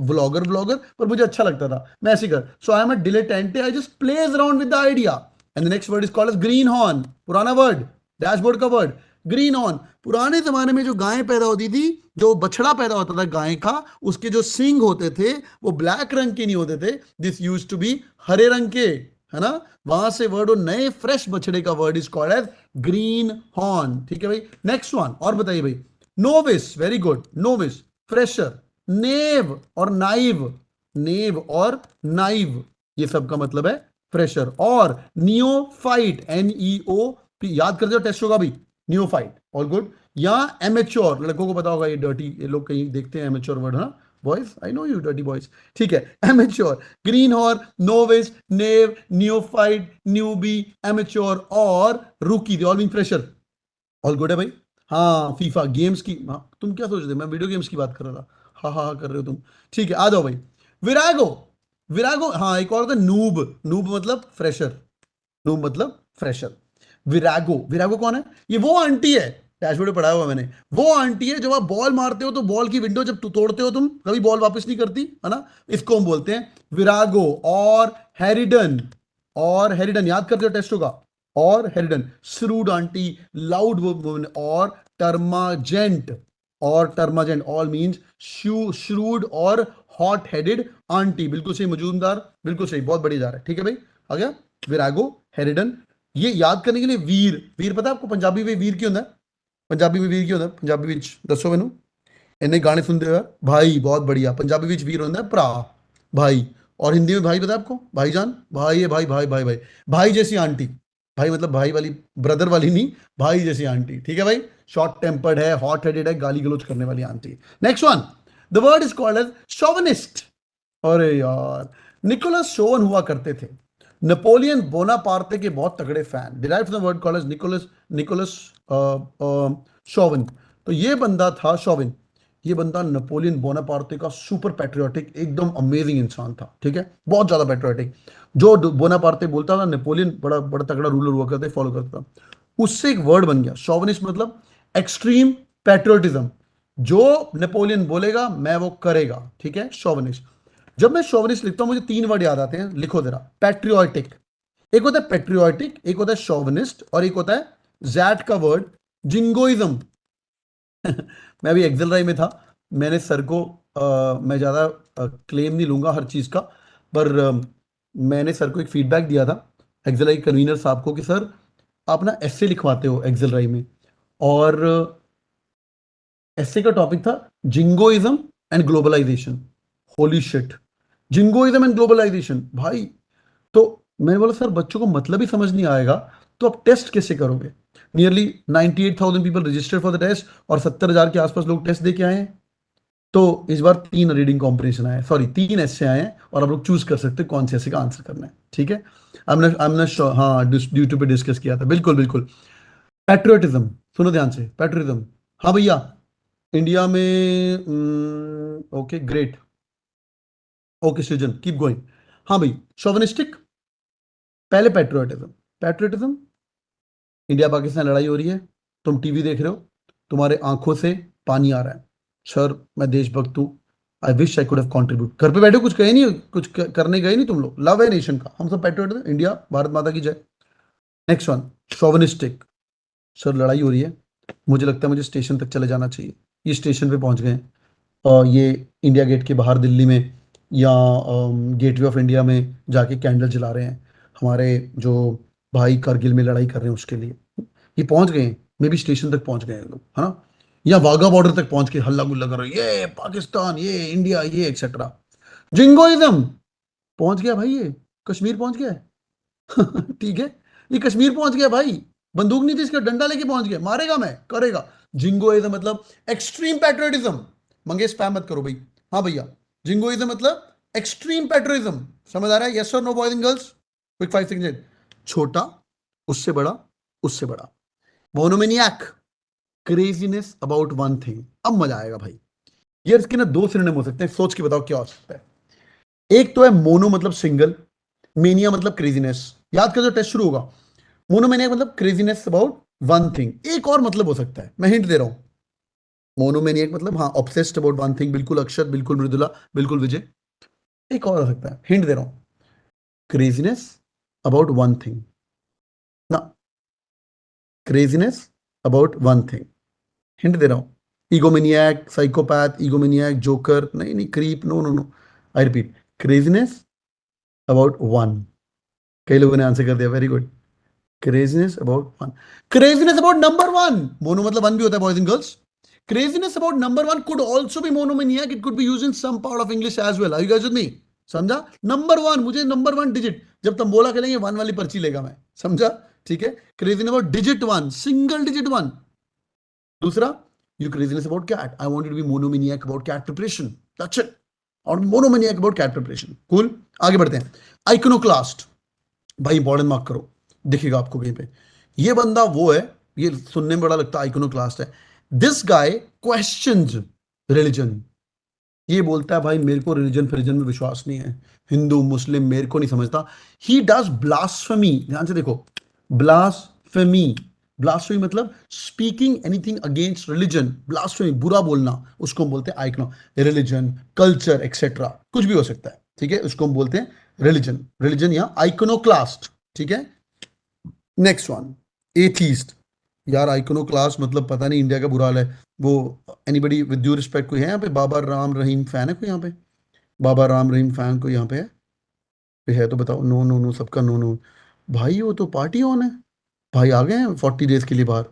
vlogger, पर मुझे अच्छा लगता था, मैं ऐसे कर, so I am a dilettante, I just plays around with the idea. And the next word is called as green horn. पुराना वर्ड, डैशबोर्ड का वर्ड, ग्रीन हॉर्न। पुराने जमाने में जो गायें पैदा होती थी, जो बछड़ा पैदा होता था गाय का, उसके जो सींग होते थे वो ब्लैक रंग के नहीं होते थे, दिस यूज टू बी हरे रंग के, है ना? वहां से वर्ड, नए फ्रेश बछड़े का word is called as green horn. ठीक है भाई, नेक्स्ट वन और बताइए भाई। Novice, very good, novice, fresher. Naive और नाइव, नेव और नाइव, ये सब का मतलब है फ्रेशर। और नियोफाइट, NEO, याद कर दो, टेस्ट होगा भी, नियोफाइट। All good. या एमेच्योर, लड़कों को पता होगा, ये डर्टी, ये लोग कहीं देखते हैं एमेच्योर वर्ड, हाँ boys, I know you dirty boys. ठीक है, एमेच्योर, ग्रीन हॉर्न, नोविस, नेव, नियोफाइट, न्यूबी, एमेच्योर और रूकी, they all mean fresher. All good है भाई। हाँ, फीफा गेम्स की, हाँ तुम क्या सोच रहे थे, मैं वीडियो गेम्स की बात कर रहा था। हाँ हाँ हाँ कर रहे हो तुम। ठीक है, आ जाओ भाई। विरागो, विरागो, हाँ एक और होता है नूब। नूब मतलब फ्रेशर, नूब मतलब फ्रेशर। विरागो, विरागो कौन है? ये वो आंटी है, डैशबोर्ड पे पढ़ाया हुआ मैंने, वो आंटी है, जब आप बॉल मारते हो तो बॉल की विंडो जब तोड़ते हो तुम, कभी बॉल वापस नहीं करती, है ना, इसको हम बोलते हैं विरागो। और हेरिडन, और हेरिडन याद करते हो, टेस्ट होगा। और हेरिडन, श्रूड आंटी, लाउड वुमन, और टर्माजेंट, और टर्माजेंट ऑल मींस श्रूड और हॉट हेडेड आंटी। बिल्कुल सही मजूमदार, बिल्कुल सही, बहुत बढ़िया जा रहा है। ठीक है भाई, आ गया। विरागो, हेरिडन। ये याद करने के लिए वीर, वीर पता है आपको पंजाबी में वीर क्यों होता है? पंजाबी में वीर क्यों होता है? पंजाबी विच दसो मैनू, इन्हें गाने सुनते हुए भाई, बहुत बढ़िया। पंजाबी विच वीर होता है भरा, भाई। और हिंदी में भाई पता है आपको? भाईजान, भाई है, भाई भाई भाई भाई। भाई जैसी आंटी, भाई मतलब भाई वाली, ब्रदर वाली नहीं, भाई जैसी आंटी। ठीक है भाई, शॉर्ट टेम्पर्ड है, हॉट हेडेड है, गाली गलौज करने वाली आंटी। Next one, the word is called as chauvinist. अरे यार, निकोलस शोवन हुआ करते थे नेपोलियन बोनापार्टे के बहुत तगड़े fan, derived from the word called as Nicolas Nicolas Chauvin. तो ये बंदा था शोविन, ये बंदा नेपोलियन बोनापार्टे का सुपर पैट्रियोटिक एकदम अमेजिंग इंसान था, ठीक है, बहुत ज्यादा पैट्रियोटिक। जो बोनापार्टे बोलता था नेपोलियन बड़ा बड़ा तगड़ा रूलर हुआ करता, फॉलो करता था, उससे एक वर्ड बन गया शोविनिस्ट, मतलब एक्सट्रीम पैट्रियोटिज्म। जो नेपोलियन बोलेगा मैं वो करेगा, ठीक है, शोविनिस्ट। जब मैं शोविनिस्ट लिखता हूं मुझे तीन वर्ड याद आते हैं, लिखो जरा। पैट्रियोटिक, एक होता है पैट्रियोटिक, एक होता है शोविनिस्ट, और एक होता है जैट का वर्ड जिंगोइज्म। मैं अभी एक्सेल राई में था, मैंने सर को मैं ज़्यादा क्लेम नहीं लूंगा हर चीज़ का, पर मैंने सर को एक फीडबैक दिया था एक्सेल राई कन्वीनर साहब को कि सर आप ना एसए लिखवाते हो एक्सेल राई में, और एसए का टॉपिक था jingoism and globalization. Holy shit, jingoism and globalization भाई। तो मैंने बोला सर बच्चों को मतलब ही समझ नहीं आएगा तो आप टेस्ट कैसे करोगे? Nearly 98,000 people registered for the test और 70,000 के आसपास लोग टेस्ट दे के आए हैं। तो इस बार 3 रीडिंग कॉम्पिटिशन आए, सॉरी 3 ऐसे आए हैं, और आप लोग चूज कर सकते हैं कौन से ऐसे का आंसर करना है, ठीक है। हमने हाँ यूट्यूब पे डिस्कस किया था, बिल्कुल बिल्कुल। पैट्रियोटिज्म, सुनो ध्यान से, पैट्रियोटिज्म। हाँ भैया, इंडिया में ओके ग्रेट, ओके सृजन कीप गोइंग। हाँ भाई, शोविनिस्टिक पहले, पैट्रियोटिज्म। पैट्रियोटिज्म, इंडिया पाकिस्तान लड़ाई हो रही है, तुम टीवी देख रहे हो, तुम्हारे आंखों से पानी आ रहा है, सर मैं देशभक्त हूँ, I wish I could have contribute. घर पे बैठे कुछ कहे नहीं, कुछ करने गए नहीं तुम लोग, लव है नेशन का, हम सब पैट्रियोट, इंडिया भारत माता की जय। नेक्स्ट वन, शोविनिस्टिक, सर लड़ाई हो रही है, मुझे लगता है मुझे स्टेशन तक चले जाना चाहिए। ये स्टेशन पे पहुंच गए हैं, ये इंडिया गेट के बाहर दिल्ली में, या गेटवे ऑफ इंडिया में जाके कैंडल जला रहे हैं, हमारे जो भाई करगिल में लड़ाई कर रहे हैं उसके लिए। ये पहुंच गए हैं, मे बी स्टेशन तक पहुंच गए हैं लोग, है ना, या वाघा बॉर्डर तक पहुंच के हल्ला गुल्ला कर रहे हैं, ये पाकिस्तान, ये इंडिया, ये एक्सेट्रा। जिंगोइज्म पहुंच गया भाई, ये कश्मीर पहुंच गया है। ठीक है, ये कश्मीर पहुंच गया भाई, बंदूक नहीं थी इसका, डंडा लेके पहुंच गया, मारेगा मैं करेगा। जिंगोइज्म मतलब एक्सट्रीम पैट्रियोटिज्म। मंगेश स्पैम मत करो भाई। हाँ भैया, जिंगोइज्म मतलब एक्सट्रीम पैट्रियोटिज्म, समझ आ रहा है? यस और no boys and girls? Quick 5 second. छोटा, उससे बड़ा, उससे बड़ा। Monomaniac, craziness about one thing. अब मजा आएगा भाई। ये इसके ना 2 सिनोनिम हो सकते हैं, सोच के बताओ क्या हो सकता है। एक तो है मोनो मतलब सिंगल, मेनिया मतलब क्रेजीनेस। याद कर, जो टेस्ट शुरू होगा, मोनोमेनिया मतलब क्रेजीनेस अबाउट वन थिंग। एक और मतलब हो सकता है, मैं हिंट दे रहा हूं। मोनोमेनियक मतलब हाँ ऑब्सेस्ड अबाउट वन थिंग, बिल्कुल अक्षर, बिल्कुल मृदुला, बिल्कुल विजय। एक और हो सकता है, हिंट दे रहा हूं, क्रेजीनेस अबाउट वन थिंग ना, craziness about one thing, hint दे रहा हूं। ईगोमेनियक, साइकोपैथ, ईगोमेनियक, जोकर, नहीं नहीं, creep, no no no, I repeat, craziness about one. कई लोगों ने आंसर कर दिया, very good. Craziness about one, craziness about number one. Mono मतलब वन भी होता है boys and girls. Craziness about number one could also be monomaniac, it could be used in some part of English as well, are you guys with me? समझा? Number one, मुझे number one digit, जब तुम बोला खेलेंगे one वाली पर्ची लेगा मैं, समझा? ठीक है, craziness about digit one, single digit one. दूसरा, you craziness about cat, I want you to be monomaniac about cat preparation, that's it, और monomaniac about cat preparation, cool। आगे बढ़ते हैं। आइकोनोक्लास्ट, भाई इंपॉर्टेंट मार्क करो, दिखेगा आपको कहीं पे। ये बंदा वो है, ये सुनने में बड़ा लगता है आइकोनोक्लास्ट है। This guy questions religion. ये बोलता है भाई मेरे को रिलीजन फिलीजन में विश्वास नहीं है, हिंदू मुस्लिम मेरे को नहीं समझता। ही डज ब्लास्फेमी, ध्यान से देखो, ब्लास्फेमी। ब्लास्फेमी मतलब speaking anything against religion, blasphemy बुरा बोलना, उसको हम बोलते हैं आइकनो। रिलीजन, कल्चर एक्सेट्रा कुछ भी हो सकता है, ठीक है, उसको हम बोलते हैं रिलीजन, रिलीजन या आइकोनोक्लास्ट, ठीक है। Next one, atheist. यार आइकोनोक्लास्ट मतलब पता नहीं, इंडिया का बुरा हाल है वो। एनीबडी विद ड्यू रिस्पेक्ट कोई है यहाँ पे बाबा राम रहीम फैन है कोई यहाँ पे? बाबा राम रहीम फैन कोई यहाँ पे है? कोई है तो बताओ। नो नो नो, सबका नो नो। भाई वो तो पार्टी ऑन है, भाई आ गए हैं 40 डेज के लिए बाहर।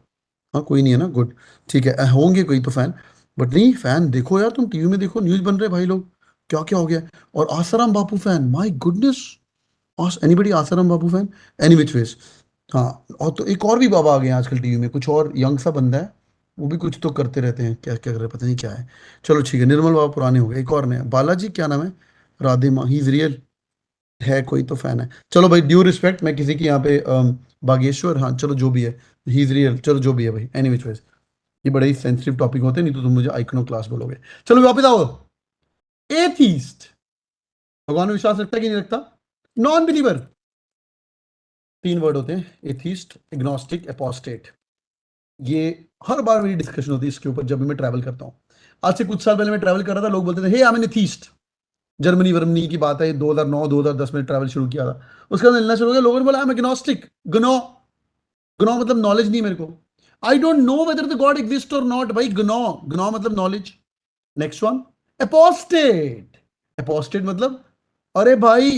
हाँ कोई नहीं है ना, गुड, ठीक है, होंगे कोई तो फैन, बट नहीं फैन देखो यार, तुम टीवी में देखो, न्यूज बन रहे भाई लोग, क्या क्या हो गया। और Asaram Bapu fan, my goodness, anybody Asaram Bapu fan? Any which ways, हाँ। और तो एक और भी बाबा आ गए हैं आजकल टीवी में, कुछ और यंग सा बंदा है, वो भी कुछ तो करते रहते हैं, क्या क्या कर रहे हैं पता नहीं क्या है। चलो ठीक है, निर्मल बाबा पुराने हो गए, एक और नया बालाजी, क्या नाम है, राधे माँ, ही इज रियल, है कोई तो फैन है। चलो भाई, ड्यू रिस्पेक्ट, मैं किसी की यहाँ पे बागेश्वर, हाँ चलो जो भी है, ही इज रियल, चलो जो भी है भाई, एनी विच, ये बड़े ही सेंसिटिव टॉपिक होते हैं, नहीं तो तुम मुझे आइकनो क्लास बोलोगे। चलो वापस आओ। एथीस्ट, भगवान में विश्वास रखता है कि नहीं रखता। नॉन बिलीवर, तीन वर्ड होते हैं, एथीस्ट, एग्नोस्टिक, एपोस्टेट। ये हर बार मेरी डिस्कशन होती है इसके ऊपर जब भी मैं ट्रैवल करता हूँ। आज से कुछ साल पहले मैं ट्रैवल कर रहा था, लोग बोलते थे hey I am an atheist. Germany वर्मनी की बात है, 2009 2010 में ट्रैवल शुरू किया था। उसके बाद मिलना शुरू हो गया, लोगों ने बोला आई एम एग्नोस्टिक। गनो, गनो मतलब नॉलेज नहीं मेरे को। I don't know whether the god exist और नॉट, भाई गनो, गनो मतलब knowledge. Next one, apostate. Apostate मतलब, अरे भाई,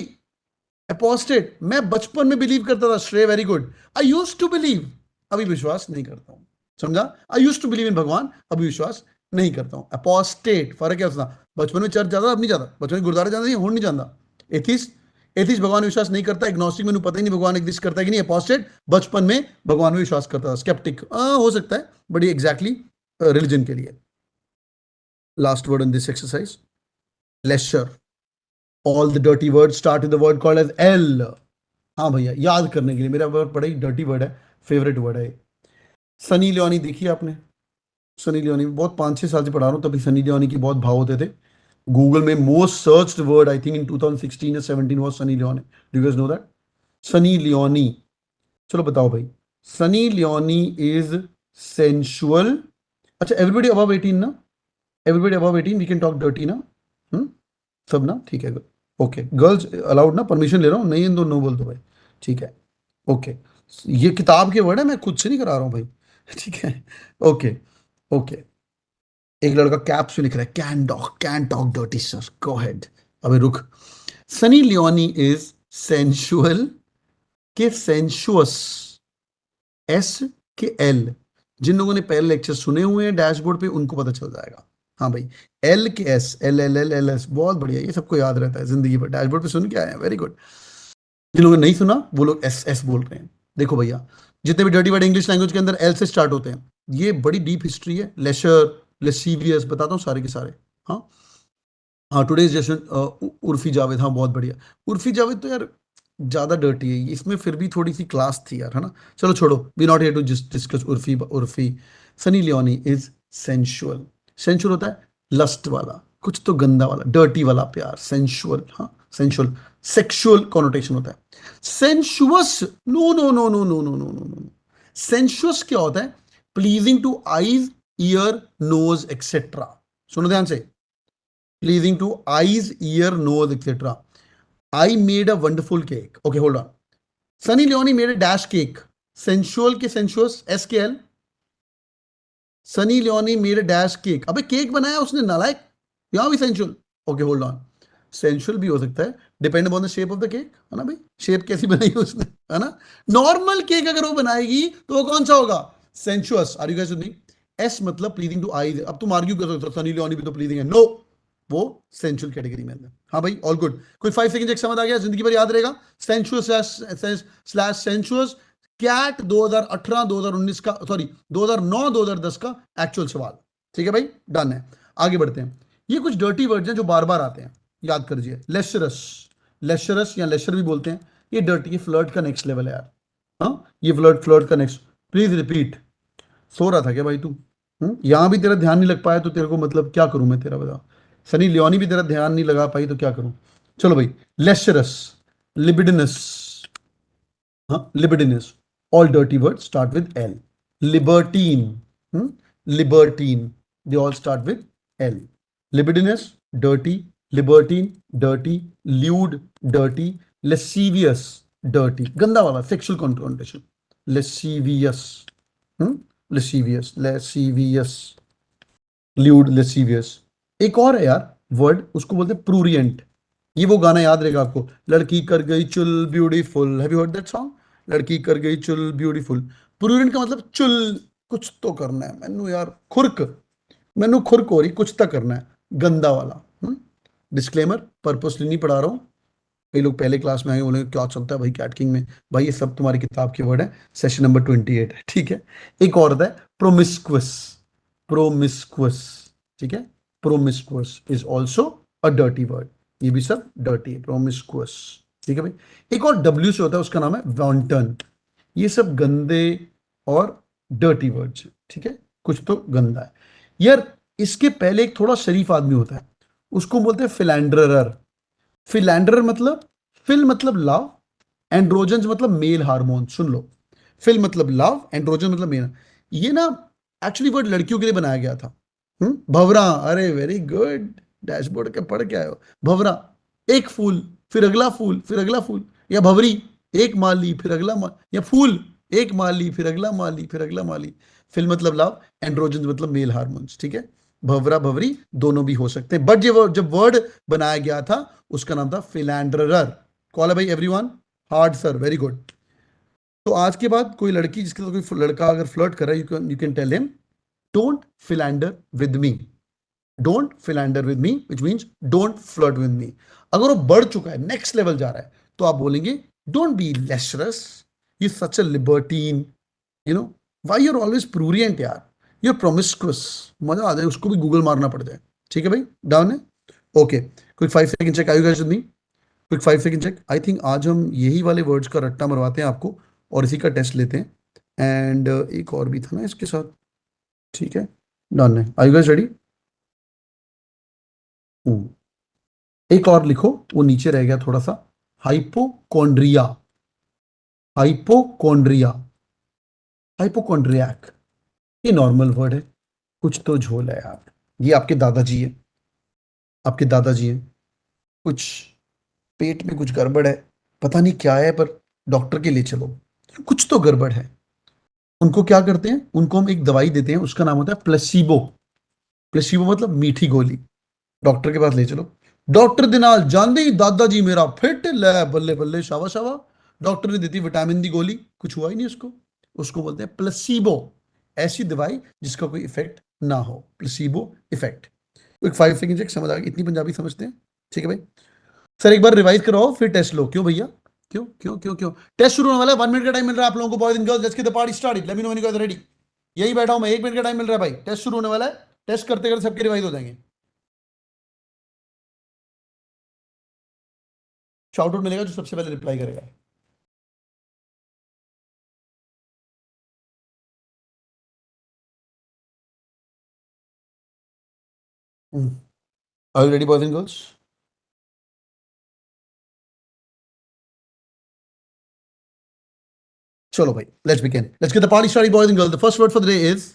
एपोस्टेट मैं बचपन में बिलीव करता था, Shrey very good. I use to believe, अभी विश्वास नहीं करता हूं। समझा, I use to believe in Bhagwan, अभी विश्वास नहीं करता हूं। एपोस्टेट, फर्क है उसका। बचपन में चर्च जाता, अब नहीं जाता। बचपन में गुरुद्वारा जाता, नहीं हूं, नहीं जाता। एथिस्ट, एथिस्ट भगवान में विश्वास नहीं करता। एग्नोस्टिक, मैंने पता ही नहीं भगवान एग्जिस्ट करता है कि नहीं। एपोस्टेट, बचपन में भगवान में विश्वास करता था। स्केप्टिक हो सकता है, बड़ी एग्जैक्टली रिलीजन के लिए। Last word in this exercise, lecher. All the dirty word start with the word called as L. हाँ भैया, याद करने के लिए, मेरा वर्ड बड़ा ही डर्टी वर्ड है, फेवरेट वर्ड है। सनी लियोनी देखी आपने, सनी लियोनी बहुत 5-6 साल से पढ़ा रहा हूँ, तभी सनी लियोनी की बहुत भाव होते थे। गूगल में most searched word I think in 2016 या 17 was Sunny Leone. Do you guys know that? Sunny Leone. चलो बताओ भाई, सनी लियोनी इज सेंशुअल। अच्छा, एवरीबडी अबव 18 ना, everybody above 18 we can talk dirty ना। हम्म, सब ना, ठीक है, ओके। गर्ल्स अलाउड ना, परमिशन ले रहा हूँ, नहीं तो नो बोल दो भाई, ठीक है, ओके। ये किताब के वर्ड है, मैं खुद से नहीं करा रहा हूँ भाई, ठीक है, ओके, ओके। एक लड़का कैप से लिख रहा है, can talk dirty sir, go head. अबे रुक। सनी लियोनी इज सेंशुअल के सेंशुअस, एस के एल। जिन लोगों ने पहले लेक्चर सुने हुए हैं डैशबोर्ड पे, उनको पता चल जाएगा। हाँ भाई, L K S, L L L L S, बहुत बढ़िया, ये सबको याद रहता है जिंदगी पर, डैशबोर्ड पे सुन के आए हैं, वेरी गुड। जिन लोगों ने नहीं सुना वो लोग एस एस बोल रहे हैं। देखो भैया, जितने भी डर्टी वर्ड इंग्लिश लैंग्वेज के अंदर एल से स्टार्ट होते हैं, ये बड़ी डीप हिस्ट्री है। लेशर, लेसीवियस, बताता हूँ सारे के सारे। हाँ, हाँ, टुडेज जैसे उर्फी जावेद, हाँ बहुत बढ़िया। उर्फी जावेद तो यार ज्यादा डर्टी है, इसमें फिर भी थोड़ी सी क्लास थी यार, है ना। चलो छोड़ो, we not here to just discuss Urfi Urfi. Sunny Leone is sensual. Sensual होता है लस्ट वाला, कुछ तो गंदा वाला, डर्टी वाला प्यार, सेंशुअल, हाँ सेंशुअल। सेक्सुअल कॉनोटेशन होता है। Sensuous, no no no no no no no no no. Sensuous क्या होता है? Pleasing to eyes, ear, nose etcetera. सुनो ध्यान से, pleasing to eyes, ear, nose, etc. I made a wonderful cake. Okay, hold on. Sunny Leone made a dash cake. Sensual के sensuous, SKL. Sunny Leone made a dash cake. अबे cake बनाया उसने, नालायक। यहाँ भी sensual. Okay, hold on. Sensual भी हो सकता है, depend upon the shape of the cake, है ना भाई, शेप कैसी बनाई है उसने, है ना। नॉर्मल केक अगर वो बनाएगी तो वो कौन सा होगा? Sensuous. Are you guys with me? Yes मतलब प्लीजिंग टू आईज। अब तुम आर्ग्यू कर सकते हो सनी लियोनी भी तो प्लीजिंग है, नो, वो सेंशुअल कैटेगरी में है। हाँ भाई, ऑल गुड। कोई 5 सेकंड एक समझ आ गया, जिंदगी भर याद रहेगा। Sensuous slash sensuous. कैट 2018 2019 का, सॉरी 2009 2010 का एक्चुअल सवाल। ठीक है भाई, डन है। आगे बढ़ते हैं। ये कुछ डर्टी वर्ड्स हैं जो बार बार आते हैं, याद कर लीजिए। लेशरस, लेशरस या लेशर भी बोलते हैं, ये डर्टी, ये फ्लर्ट का नेक्स्ट लेवल है यार। हाँ, ये फ्लर्ट, फ्लर्ट का नेक्स्ट। Please repeat. सो रहा था क्या भाई तू? यहां भी तेरा ध्यान नहीं लग पाया तो तेरे को मतलब क्या करूं मैं तेरा, बता। सनी लियोनी भी तेरा ध्यान नहीं लगा पाई तो क्या करूं? चलो भाई, लेशरस, लिबिडिनस, हाँ libidinous. All dirty word start with L. Libertine, libertine, they all start with L. Libidinous dirty, libertine dirty, lewd dirty, lascivious dirty, गंदा वाला, सेक्सुअल कॉन्ट्रोटेशन, लेसीवियस, लेसीवियस, लेसीवियस, ल्यूड, लेसीवियस। एक और है यार वर्ड, उसको बोलते हैं प्रूरियंट। ये वो गाना याद रहेगा आपको, लड़की कर गई चुल beautiful, have you heard that song? लड़की कर गई चुल ब्यूटीफुल। प्रूरियंट का मतलब चुल, कुछ तो करना है मैनू यार, खुरक, मैनू खुरक हो रही, कुछ तो करना है, गंदा वाला। डिस्क्लेमर, पर्पसली नहीं पढ़ा रहा हूँ। कई लोग पहले क्लास में आए बोले क्या चलता है भाई कैट किंग में, भाई ये सब तुम्हारी किताब के वर्ड है, सेशन नंबर 28 है, ठीक है। एक और है प्रोमिस्कुअस। प्रोमिस्कुअस, ठीक है, प्रोमिस्कुअस is also a dirty word, ये भी सब डर्टी है, प्रोमिस्कुअस, ठीक है भाई। एक और डब्ल्यू से होता है, उसका नाम है वॉन्टन। ये सब गंदे और डर्टी वर्ड्स हैं, ठीक है, कुछ तो गंदा है यार। इसके पहले एक थोड़ा शरीफ आदमी होता है, उसको बोलते हैं फिलैंडरर। फिलैंडरर मतलब, फिल मतलब लव, एंड्रोजन मतलब मेल हार्मोन, सुन लो। फिल मतलब लव, एंड्रोजन मतलब मेल। ये ना एक्चुअली वर्ड लड़कियों के लिए बनाया गया था। भवरा, अरे वेरी गुड, डैशबोर्ड के पढ़ के आए हो। भवरा, एक फूल, फिर अगला फूल, फिर अगला फूल। या भवरी, एक माली फिर अगला माली, या फूल, एक माली फिर अगला माली फिर अगला माली। फिल मतलब लव, एंड्रोजन मतलब मेल हार्मोन्स, ठीक है। भवरा भवरी दोनों भी हो सकते हैं, बट जब वर्ड बनाया गया था, उसका नाम था फिलैंडरर। कॉल है भाई everyone, hard sir, very good. तो आज के बाद कोई लड़की, जिसके साथ कोई लड़का अगर फ्लर्ट कर रहा है, you can tell him, don't philander with me, don't philander with me, which means don't flirt with me. अगर वो बढ़ चुका है, नेक्स्ट लेवल जा रहा है, तो आप बोलेंगे don't be lecherous, you such a libertine, you know, why you're always prurient यार, यूर प्रोमिस्कुअस। मजा आ जाए, उसको भी गूगल मारना पड़ जाए, ठीक है भाई, डाउन है। Okay, quick 5 second check, are you guys with me? Quick 5 second check. I think आज हम यही वाले वर्ड्स का रट्टा मरवाते हैं आपको, और इसी का टेस्ट लेते हैं। एंड एक और भी था ना इसके साथ, ठीक है, डन है। Are you guys ready? एक और लिखो, वो नीचे रह गया थोड़ा सा, हाइपोकॉन्ड्रिया, हाइपोकॉन्ड्रिया, हाइपोकॉन्ड्रियक। ये नॉर्मल वर्ड है, कुछ तो झोल है यार। ये आपके दादाजी है, आपके दादाजी हैं, कुछ पेट में कुछ गड़बड़ है, पता नहीं क्या है, पर डॉक्टर के लिए चलो, कुछ तो गड़बड़ है। उनको क्या करते हैं, उनको हम एक दवाई देते हैं, उसका नाम होता है प्लेसिबो। प्लेसिबो मतलब मीठी गोली। डॉक्टर के पास ले चलो, डॉक्टर दिनाल जानदे ही दादाजी मेरा फिट, ले बल्ले बल्ले, शाबा शाबा। डॉक्टर ने दी थी विटामिन दी गोली, कुछ हुआ ही नहीं उसको, उसको बोलते हैं प्लेसिबो। ऐसी दवाई जिसका कोई इफेक्ट ना हो, प्लेसिबो इफेक्ट। एक 5 सेकंड चेक, समझ आ गई? इतनी पंजाबी समझते हैं, ठीक है भाई। सर एक बार रिवाइज करवाओ, फिर टेस्ट लो। क्यों भैया, क्यों क्यों क्यों क्यों? टेस्ट शुरू होने वाला है, 1 मिनट का टाइम मिल रहा है आप लोगों को, boys and girls, let's get the party started, let me know when you guys ready. यही बैठा हूं मैं, 1 मिनट का टाइम मिल रहा है भाई, टेस्ट शुरू होने वाला है। टेस्ट करते करते सबके रिवाइज हो जाएंगे। शाउट आउट मिलेगा जो सबसे पहले रिप्लाई करेगा। Are you ready boys and girls? चलो भाई, let's begin, let's get the party started boys and girls. The first word for the day is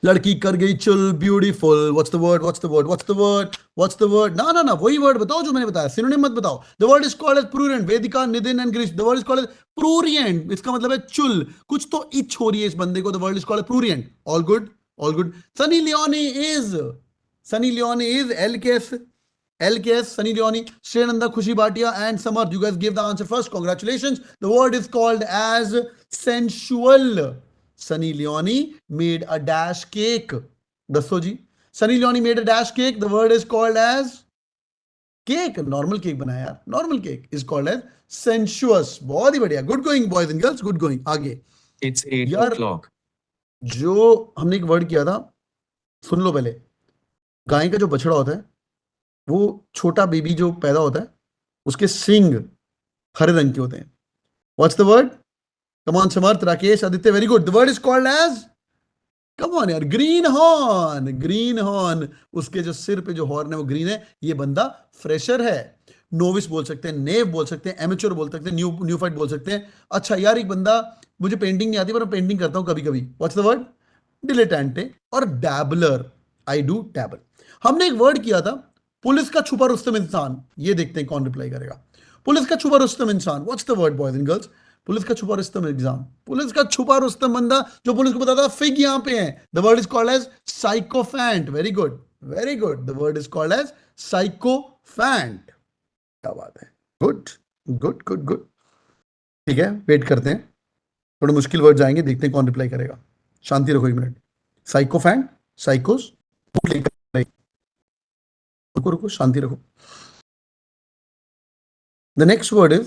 लड़की कर गई चुल, beautiful. What's the word, what's the word, what's the word, what's the word? ना ना ना, वही वर्ड बताओ जो मैंने बताया, सिनोनिम मत बताओ। The word is called as prurient. Vedika, Nitin and Girish, the word is called as prurient, इसका मतलब है चुल, कुछ तो इच हो रही है इस बंदे को, the word is called prurient. All good, all good. Sunny Leone is, Sunny Leone is L K S, L K S, Sunny Leone, Shrenanda, Khushi Bhatia and Samarth, you guys give the answer first, congratulations. The word is called as sensual. Sunny Leone made a dash cake, दसो जी। Sunny Leone made a dash cake, the word is called as cake, normal cake बनाया यार, normal cake is called as sensuous. बहुत ही बढ़िया, good going boys and girls, good going. आगे It's 8 यार, o'clock. जो हमने एक वर्ड किया था, सुन लो पहले। गाय का जो बछड़ा होता है, वो छोटा बेबी जो पैदा होता है, उसके सिंग हरे रंग के होते हैं। What's the word? Come on Samarth, Rakesh, Aditya, very good. The word is called as, come on यार, ग्रीन हॉर्न, ग्रीन हॉर्न। उसके जो सिर पे जो हॉर्न है वो ग्रीन है। ये बंदा फ्रेशर है। नोविस बोल सकते हैं, नेव बोल सकते हैं, एमेच्योर बोल सकते हैं, न्यूफाइट बोल सकते हैं। अच्छा यार, एक बंदा, मुझे पेंटिंग नहीं आती पर मैं पेंटिंग करता हूं कभी कभी, व्हाट्स द वर्ड? डिलेटेंटे और डैबलर, आई डू डैबल। हमने एक वर्ड किया था, पुलिस का छुपा रुस्तम इंसान। ये देखते हैं कौन रिप्लाई करेगा। पुलिस का छुपा रुस्तम इंसान, what's the word boys and girls? Police का छुपा रुस्तम एग्जाम, पुलिस का छुपा रुस्तम बंदा जो पुलिस को बताता फिग यहां पे है। The word is called as sycophant, very good, very good. The word is called as sycophant. क्या बात है, गुड, गुड गुड गुड। ठीक है, वेट करते हैं, थोड़े मुश्किल वर्ड जाएंगे, देखते हैं कौन रिप्लाई करेगा। शांति रखो 1 मिनट। साइकोफैंट, साइकोस, रुको रुको, शांति रखो। द नेक्स्ट वर्ड इज,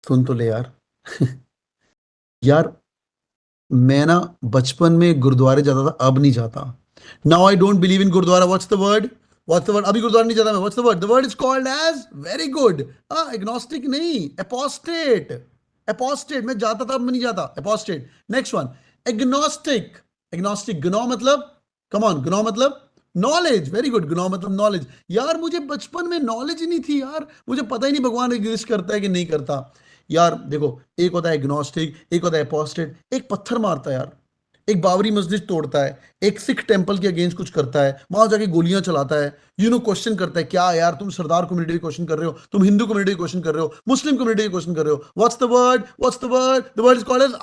सुन तो ले यार यार, मैं ना बचपन में गुरुद्वारे जाता था, अब नहीं जाता. Now I don't believe in gurdwara. What's the word अभी गुरुद्वारा नहीं जाता मैं. What's the word is called as very good. Agnostic नहीं, एपोस्टेट. एपोस्टेट. मैं जाता था, अब मैं नहीं जाता. Apostate. Next one. Agnostic. Agnostic. Gno मतलब, कम ऑन, ग्नो मतलब नॉलेज. Very good. ग्नो मतलब नॉलेज. यार मुझे बचपन में नॉलेज ही नहीं थी यार. मुझे पता ही नहीं भगवान एग्जिस्ट करता है कि नहीं करता. यार देखो, एक होता है एग्नोस्टिक, एक होता है एपोस्टेट. एक पत्थर मारता है यार, एक बाबरी मस्जिद तोड़ता है, एक सिख टेंपल के अगेंस्ट कुछ करता है, वहां जाके गोलियां चलाता है, क्वेश्चन करता है. क्या यार, तुम सरदार कम्युनिटी के क्वेश्चन कर रहे हो, तुम हिंदू कम्युनिटी के क्वेश्चन कर रहे हो, मुस्लिम कम्युनिटी के क्वेश्चन कर रहे हो. What's the word is called as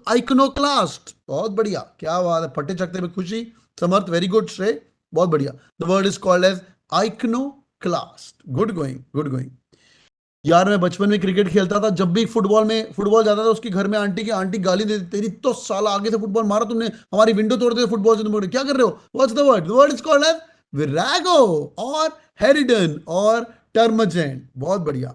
iconoclast. बहुत बढ़िया, क्या बात है. फटे चकते में खुशी. Samarth, very good. श्रेय, बहुत बढ़िया. The word is called as iconoclast. Good going, good going. यार मैं बचपन में क्रिकेट खेलता था, जब भी फुटबॉल जाता था उसकी घर में आंटी गाली देती, तेरी तो साला आगे से फुटबॉल मारा तुमने, हमारी विंडो तोड़ दी फुटबॉल से, तुम क्या कर रहे हो. What's the word is called as virago और हेरिडन और टर्मजेंट. बहुत बढ़िया.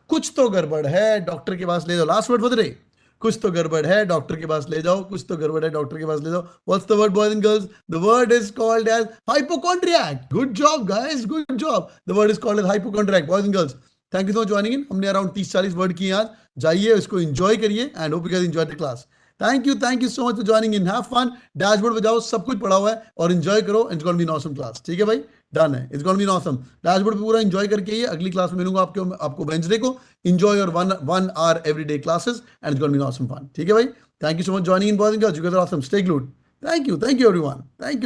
कुछ तो गड़बड़ है, डॉक्टर के पास ले जाओ. लास्ट वर्ड बता रहे. कुछ तो गड़बड़ है, डॉक्टर के पास ले जाओ. कुछ तो गड़बड़ है, डॉक्टर के पास ले जाओ. What's the word boys and girls. The word is called as hypochondriac. Good job guys, good job. The word is called as hypochondriac. Boys and girls, thank you for joining in. हमने around 30-40 word किए आज. जाइए उसको enjoy करिए and hope you guys enjoy the class. Thank you so much for joining in. Have fun. Dashboard पे जाओ, सब कुछ पढ़ा हुआ है और एंजॉय करो. It's gonna be an awesome class. ठीक है भाई, डन है. It's gonna be an awesome. Dashboard पे पूरा एंजॉय करके आइए. अगली क्लास में मिलूंगा आपको वेंसडे को. Enjoy your one hour everyday classes and it's gonna be an awesome fun. ठीक है भाई, thank you so much joining in boys and girls. You guys are awesome. Stay glued. Thank you everyone. Thank you.